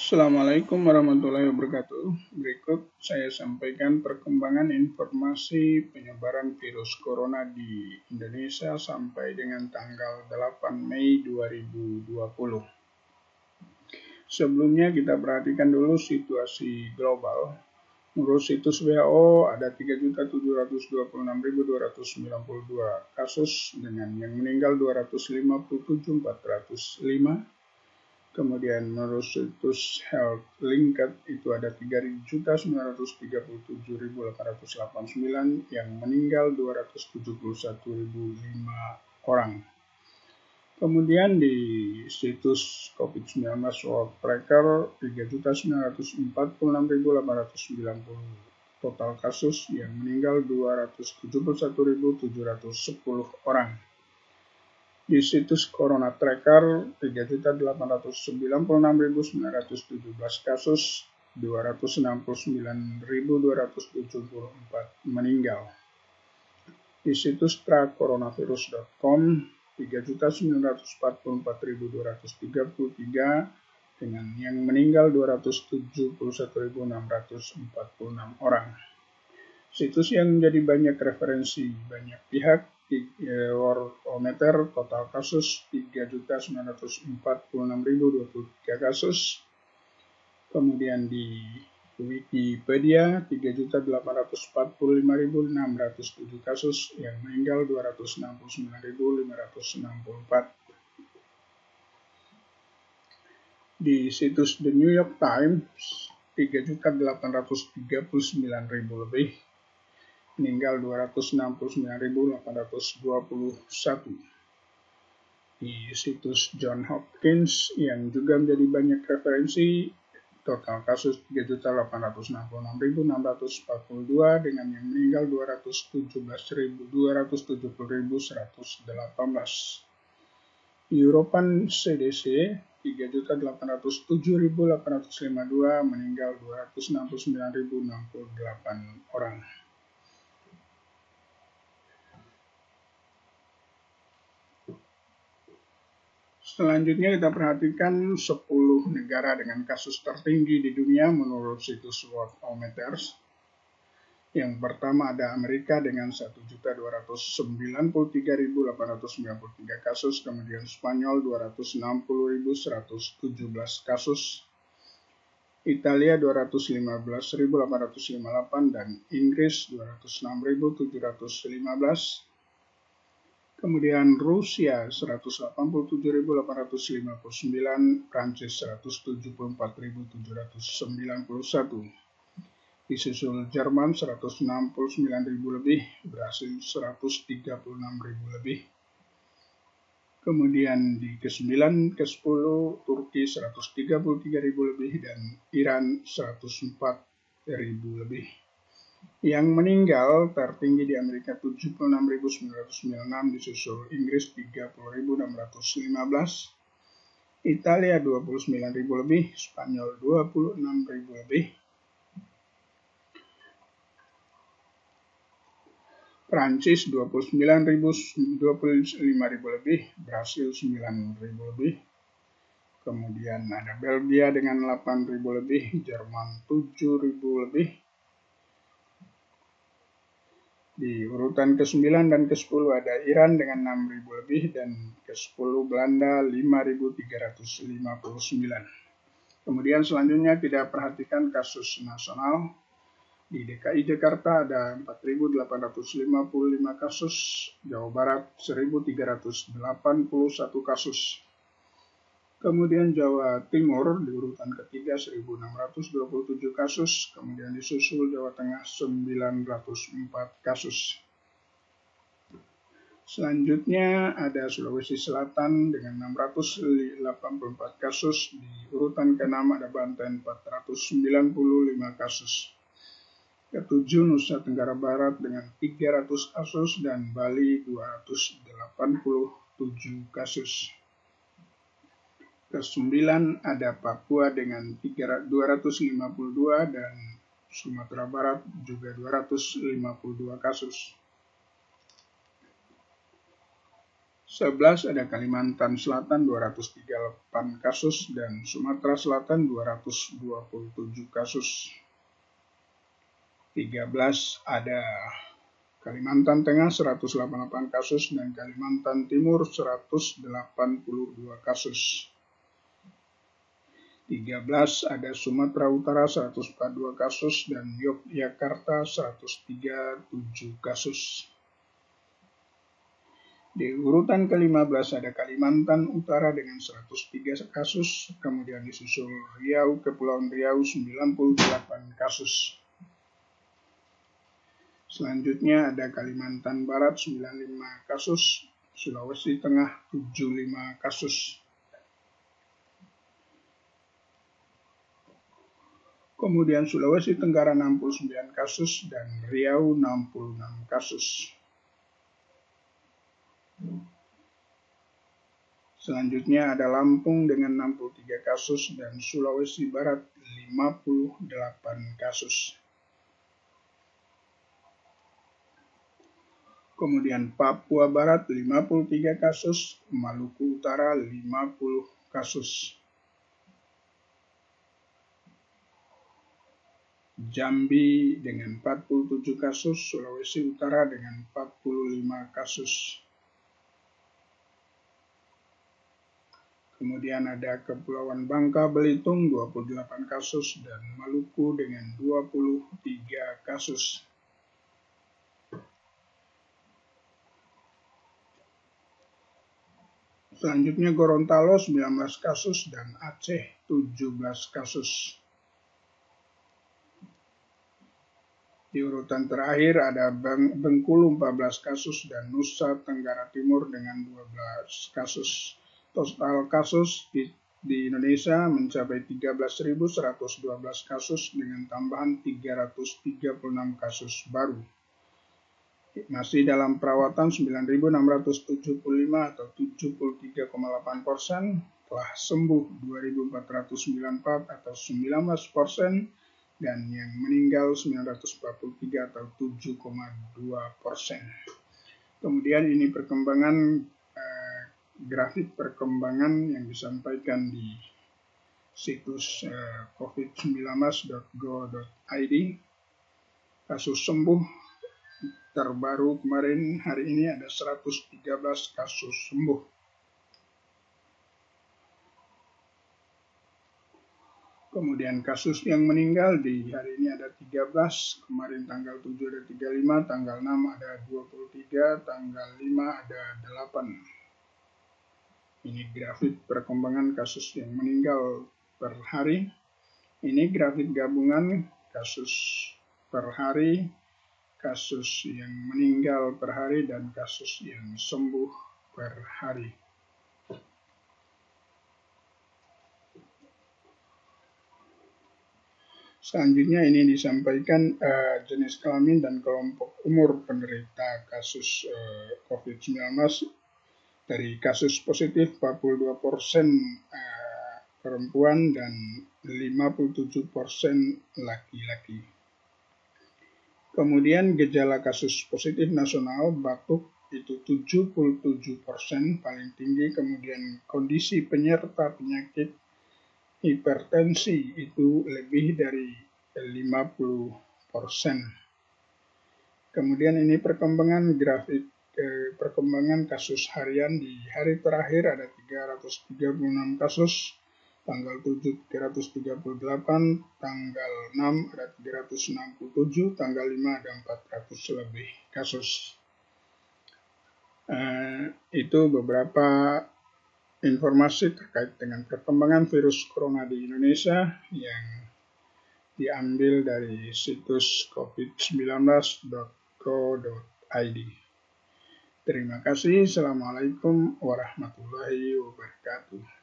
Assalamualaikum warahmatullahi wabarakatuh. Berikut saya sampaikan perkembangan informasi penyebaran virus corona di Indonesia sampai dengan tanggal 8 Mei 2020. Sebelumnya kita perhatikan dulu situasi global. Menurut situs WHO ada 3.726.292 kasus dengan yang meninggal 257.405. Kemudian menurut situs Health Linked itu ada 3.937.889 yang meninggal 271.005 orang. Kemudian di situs COVID-19 World Tracker 3.946.890 total kasus yang meninggal 271.710 orang. Di situs Corona Tracker 3.896.917 kasus, 269.274 meninggal. Di situs trackcoronavirus.com 3.944.233 dengan yang meninggal 271.646 orang. Situs yang menjadi banyak referensi banyak pihak, Worldometer total kasus 3.946.023 kasus. Kemudian di Wikipedia 3.845.607 kasus, yang meninggal 269.564. Di situs The New York Times 3.839.000 lebih, meninggal 269.821. Di situs Johns Hopkins yang juga menjadi banyak referensi, total kasus 3.866.642 dengan yang meninggal 270.118. European CDC 3.807.852 meninggal 269.068 orang. Selanjutnya kita perhatikan 10 negara dengan kasus tertinggi di dunia menurut situs Worldometer. Yang pertama ada Amerika dengan 1.293.893 kasus, kemudian Spanyol 260.117 kasus, Italia 215.858 dan Inggris 206.715. Kemudian Rusia 187.859, Prancis 174.791. Disusul Jerman 169.000 lebih, Brasil 136.000 lebih. Kemudian di ke-9, ke-10 Turki 133.000 lebih dan Iran 104.000 lebih. Yang meninggal tertinggi di Amerika 76.996, disusul Inggris 30.615, Italia 29.000 lebih, Spanyol 26.000 lebih, Prancis 25.000 lebih, Brasil 9.000 lebih. Kemudian ada Belgia dengan 8.000 lebih, Jerman 7.000 lebih. Di urutan ke-9 dan ke-10 ada Iran dengan 6.000 lebih dan ke-10 Belanda 5.359. Kemudian selanjutnya kita perhatikan kasus nasional. Di DKI Jakarta ada 4.855 kasus, Jawa Barat 1.381 kasus. Kemudian Jawa Timur di urutan ketiga 1.627 kasus, kemudian disusul Jawa Tengah 904 kasus. Selanjutnya ada Sulawesi Selatan dengan 684 kasus, di urutan ke-6 ada Banten 495 kasus. Ketujuh Nusa Tenggara Barat dengan 300 kasus dan Bali 287 kasus. Ke-9 ada Papua dengan 252 dan Sumatera Barat juga 252 kasus. 11 ada Kalimantan Selatan 238 kasus dan Sumatera Selatan 227 kasus. 13 ada Kalimantan Tengah 188 kasus dan Kalimantan Timur 182 kasus. 13 ada Sumatera Utara 142 kasus dan Yogyakarta 137 kasus. Di urutan ke-15 ada Kalimantan Utara dengan 103 kasus, kemudian disusul Riau, Kepulauan Riau 98 kasus. Selanjutnya ada Kalimantan Barat 95 kasus, Sulawesi Tengah 75 kasus. Kemudian Sulawesi Tenggara 69 kasus dan Riau 66 kasus. Selanjutnya ada Lampung dengan 63 kasus dan Sulawesi Barat 58 kasus. Kemudian Papua Barat 53 kasus, Maluku Utara 50 kasus. Jambi dengan 47 kasus, Sulawesi Utara dengan 45 kasus. Kemudian ada Kepulauan Bangka Belitung 28 kasus dan Maluku dengan 23 kasus. Selanjutnya Gorontalo 19 kasus dan Aceh 17 kasus. Di urutan terakhir ada Bengkulu 14 kasus dan Nusa Tenggara Timur dengan 12 kasus. Total kasus di Indonesia mencapai 13.112 kasus dengan tambahan 336 kasus baru. Masih dalam perawatan 9.675 atau 73,8%, telah sembuh 2.494 atau 19%, dan yang meninggal 943 atau 7,2%. Kemudian ini perkembangan grafik perkembangan yang disampaikan di situs covid19.go.id. Kasus sembuh terbaru kemarin hari ini ada 113 kasus sembuh. Kemudian kasus yang meninggal di hari ini ada 13, kemarin tanggal 7 ada 35, tanggal 6 ada 23, tanggal 5 ada 8. Ini grafik perkembangan kasus yang meninggal per hari. Ini grafik gabungan kasus per hari, kasus yang meninggal per hari, dan kasus yang sembuh per hari. Selanjutnya ini disampaikan jenis kelamin dan kelompok umur penderita kasus COVID-19. Dari kasus positif 42% perempuan dan 57% laki-laki. Kemudian gejala kasus positif nasional, batuk itu 77% paling tinggi, kemudian kondisi penyerta penyakit hipertensi itu lebih dari 50%. Kemudian ini perkembangan grafik perkembangan kasus harian di hari terakhir ada 336 kasus, tanggal 7 338, tanggal 6 ada 367, tanggal 5 ada 400 lebih kasus. Itu beberapa informasi terkait dengan perkembangan virus corona di Indonesia yang diambil dari situs covid19.go.id. Terima kasih. Assalamualaikum warahmatullahi wabarakatuh.